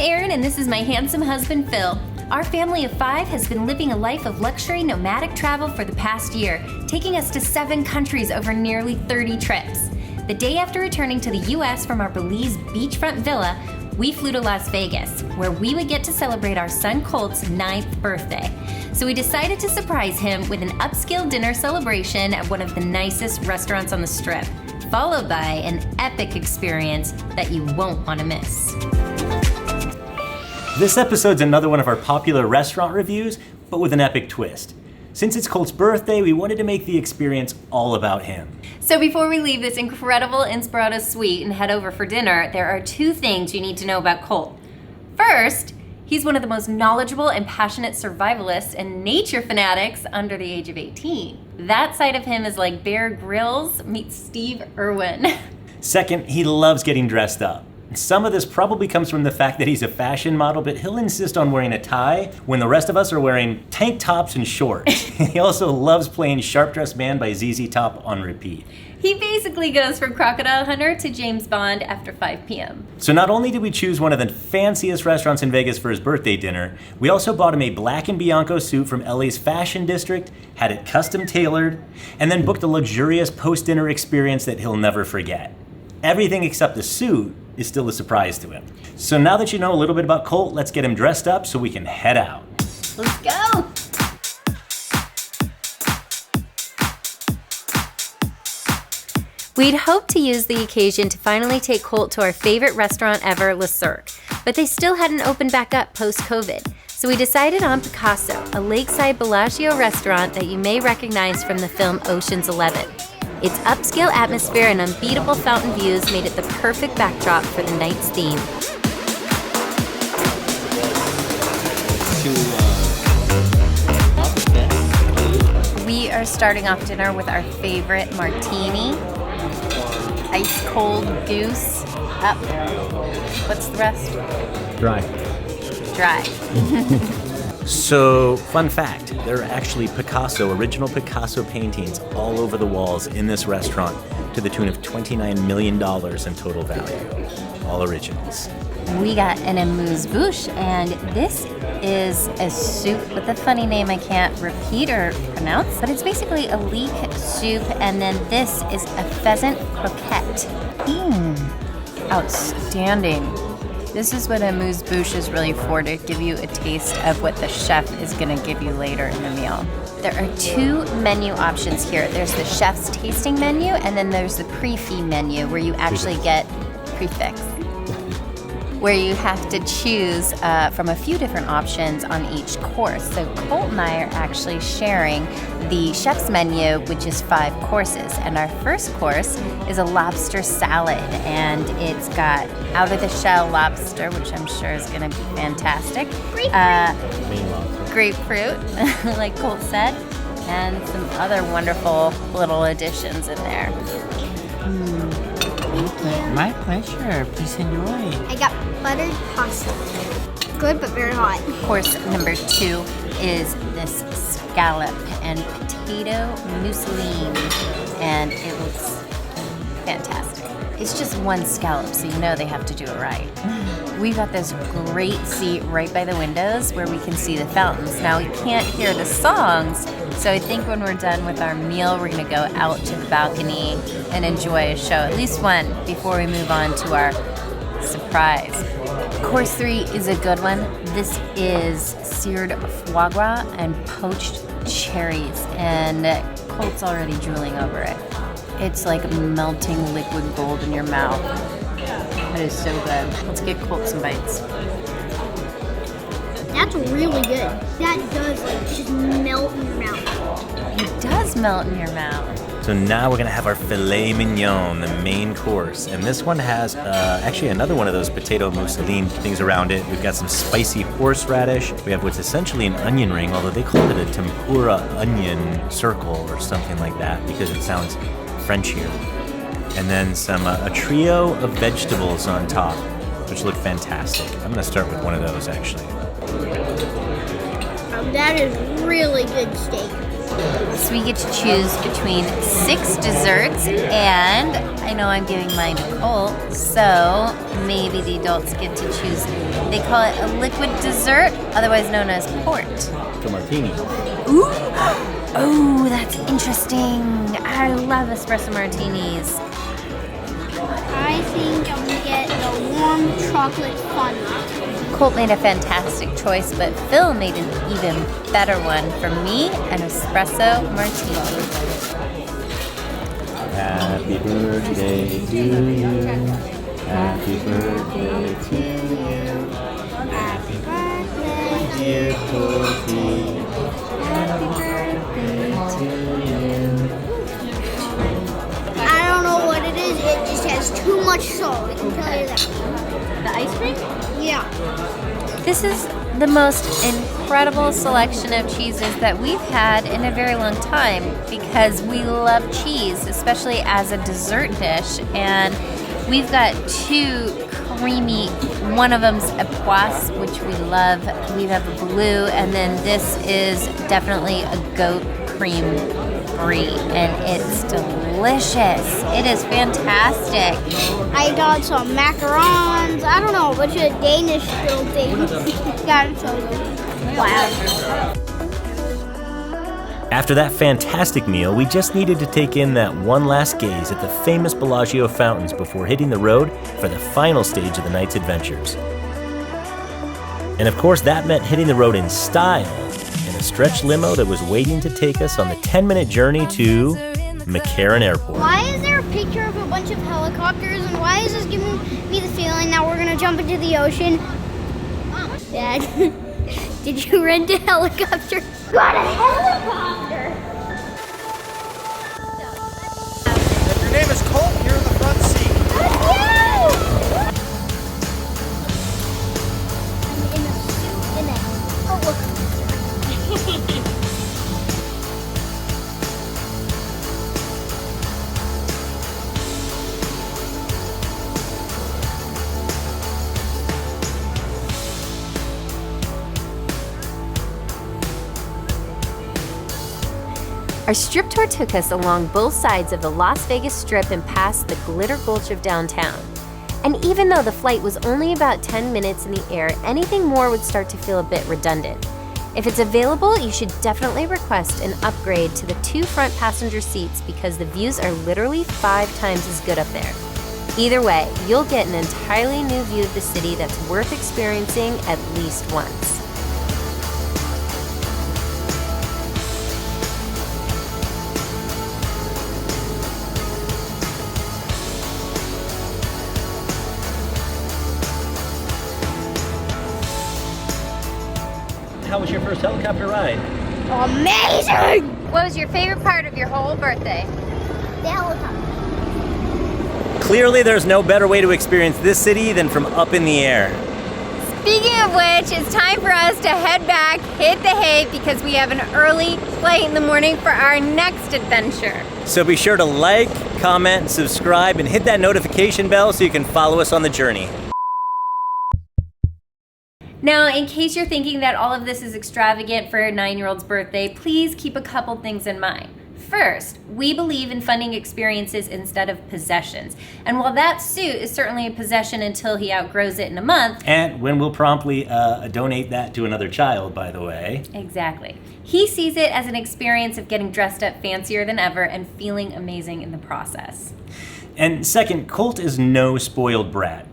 Erin, and this is my handsome husband, Phil. Our family of 5 has been living a life of luxury nomadic travel for the past year, taking us to 7 countries over nearly 30 trips. The day after returning to the U.S. from our Belize beachfront villa, we flew to Las Vegas, where we would get to celebrate our son Colt's 9th birthday. So we decided to surprise him with an upscale dinner celebration at one of the nicest restaurants on the Strip, followed by an epic experience that you won't want to miss. This episode's another one of our popular restaurant reviews, but with an epic twist. Since it's Colt's birthday, we wanted to make the experience all about him. So before we leave this incredible Inspirato suite and head over for dinner, there are 2 things you need to know about Colt. First, he's one of the most knowledgeable and passionate survivalists and nature fanatics under the age of 18. That side of him is like Bear Grylls meets Steve Irwin. Second, he loves getting dressed up. Some of this probably comes from the fact that he's a fashion model, but he'll insist on wearing a tie when the rest of us are wearing tank tops and shorts. He also loves playing Sharp Dressed Man by ZZ Top on repeat. He basically goes from Crocodile Hunter to James Bond after 5 p.m. So not only did we choose one of the fanciest restaurants in Vegas for his birthday dinner, we also bought him a black and Bianco suit from LA's Fashion District, had it custom tailored, and then booked a luxurious post-dinner experience that he'll never forget. Everything except the suit is still a surprise to him. So now that you know a little bit about Colt, let's get him dressed up so we can head out. Let's go! We'd hoped to use the occasion to finally take Colt to our favorite restaurant ever, Le Cirque, but they still hadn't opened back up post-COVID. So we decided on Picasso, a lakeside Bellagio restaurant that you may recognize from the film Ocean's 11. Its upscale atmosphere and unbeatable fountain views made it the perfect backdrop for the night's theme. We are starting off dinner with our favorite martini, ice cold goose, up. What's the rest? Dry. So, fun fact, there are actually original Picasso paintings all over the walls in this restaurant to the tune of $29 million in total value. All originals. We got an amuse-bouche, and this is a soup with a funny name I can't repeat or pronounce, but it's basically a leek soup, and then this is a pheasant croquette. Outstanding. This is what amuse-bouche is really for, to give you a taste of what the chef is going to give you later in the meal. There are 2 menu options here. There's the chef's tasting menu, and then there's the pre-fee menu, where you actually get prefix, where you have to choose from a few different options on each course. So Colt and I are actually sharing the chef's menu, which is 5 courses. And our first course is a lobster salad, and it's got out-of-the-shell lobster, which I'm sure is going to be fantastic. Grapefruit, like Colt said, and some other wonderful little additions in there. My pleasure. Please enjoy. I got buttered pasta. Good, but very hot. Course number 2 is this scallop and potato mousseline, and it looks fantastic. It's just one scallop, so you know they have to do it right. We've got this great seat right by the windows where we can see the fountains. Now, we can't hear the songs, so I think when we're done with our meal, we're gonna go out to the balcony and enjoy a show, at least one, before we move on to our surprise. Course 3 is a good one. This is seared foie gras and poached cherries, and Colt's already drooling over it. It's like melting liquid gold in your mouth. It is so good. Let's get Colt some bites. That's really good. That does just melt in your mouth. It does melt in your mouth. So now we're gonna have our filet mignon, the main course. And this one has actually another one of those potato mousseline things around it. We've got some spicy horseradish. We have what's essentially an onion ring, although they call it a tempura onion circle or something like that because it sounds Frenchier. And then a trio of vegetables on top, which look fantastic. I'm gonna start with one of those actually. That is really good steak. So we get to choose between 6 desserts, and I know I'm giving mine to Colt, so maybe the adults get to choose. They call it a liquid dessert, otherwise known as port. The martini. Ooh! Oh, that's interesting. I love espresso martinis. I think I'm gonna get the warm chocolate fondant. Colt made a fantastic choice, but Phil made an even better one. For me, an espresso martini. Happy birthday to you. Happy birthday to you. Happy birthday, Dear Colty. happy birthday to you. I don't know what it is. It just has too much salt. I can tell you that. The ice cream? Yeah. This is the most incredible selection of cheeses that we've had in a very long time because we love cheese, especially as a dessert dish. And we've got 2 creamy, one of them's a poisse, which we love. We have a blue, and then this is definitely a goat cream brie, and it's delicious. It is fantastic. I got some macarons. I don't know, a bunch of Danish little things. Got it so good. Wow. After that fantastic meal, we just needed to take in that one last gaze at the famous Bellagio fountains before hitting the road for the final stage of the night's adventures. And of course, that meant hitting the road in style in a stretch limo that was waiting to take us on the 10-minute journey to McCarran Airport. Why is there a picture of a bunch of helicopters, and why is this giving me the feeling that we're gonna jump into the ocean? Dad, did you rent a helicopter? Got a helicopter! If your name is Colt, you're in the front seat. I'm in a suit and a helicopter. Our strip tour took us along both sides of the Las Vegas Strip and past the Glitter Gulch of downtown. And even though the flight was only about 10 minutes in the air, anything more would start to feel a bit redundant. If it's available, you should definitely request an upgrade to the 2 front passenger seats because the views are literally 5 times as good up there. Either way, you'll get an entirely new view of the city that's worth experiencing at least once. How was your first helicopter ride? Amazing! What was your favorite part of your whole birthday? The helicopter. Clearly, there's no better way to experience this city than from up in the air. Speaking of which, it's time for us to head back, hit the hay, because we have an early flight in the morning for our next adventure. So be sure to like, comment, subscribe, and hit that notification bell so you can follow us on the journey. Now, in case you're thinking that all of this is extravagant for a 9-year-old's birthday, please keep a couple things in mind. First, we believe in funding experiences instead of possessions. And while that suit is certainly a possession until he outgrows it in a month. And when we'll promptly donate that to another child, by the way. Exactly. He sees it as an experience of getting dressed up fancier than ever and feeling amazing in the process. And second, Colt is no spoiled brat.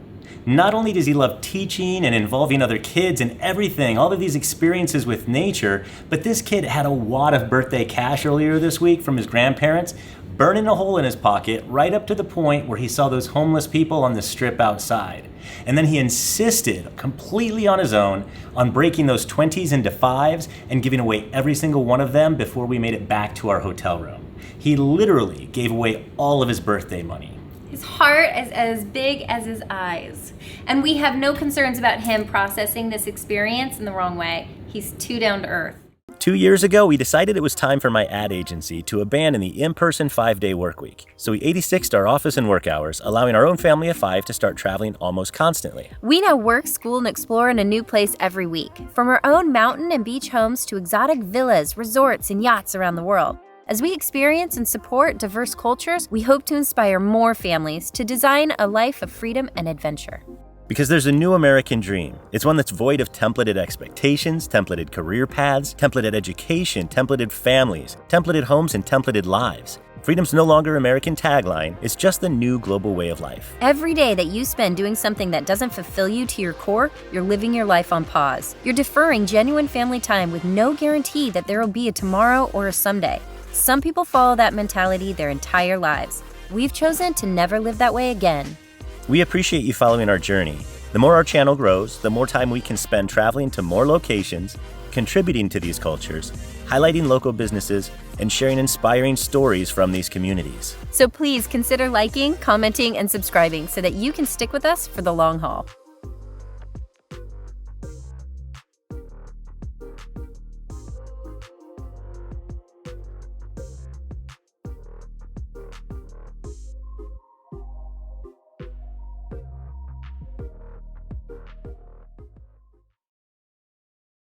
Not only does he love teaching and involving other kids and everything, all of these experiences with nature, but this kid had a wad of birthday cash earlier this week from his grandparents, burning a hole in his pocket right up to the point where he saw those homeless people on the strip outside. And then he insisted, completely on his own, on breaking those 20s into 5s and giving away every single one of them before we made it back to our hotel room. He literally gave away all of his birthday money. His heart is as big as his eyes. And we have no concerns about him processing this experience in the wrong way. He's too down to earth. 2 years ago, we decided it was time for my ad agency to abandon the in-person 5-day work week. So we 86'd our office and work hours, allowing our own family of 5 to start traveling almost constantly. We now work, school, and explore in a new place every week. From our own mountain and beach homes to exotic villas, resorts, and yachts around the world. As we experience and support diverse cultures, we hope to inspire more families to design a life of freedom and adventure. Because there's a new American dream. It's one that's void of templated expectations, templated career paths, templated education, templated families, templated homes, and templated lives. Freedom's no longer American tagline, it's just the new global way of life. Every day that you spend doing something that doesn't fulfill you to your core, you're living your life on pause. You're deferring genuine family time with no guarantee that there will be a tomorrow or a someday. Some people follow that mentality their entire lives. We've chosen to never live that way again. We appreciate you following our journey. The more our channel grows, the more time we can spend traveling to more locations, contributing to these cultures, highlighting local businesses, and sharing inspiring stories from these communities. So please consider liking, commenting, and subscribing so that you can stick with us for the long haul.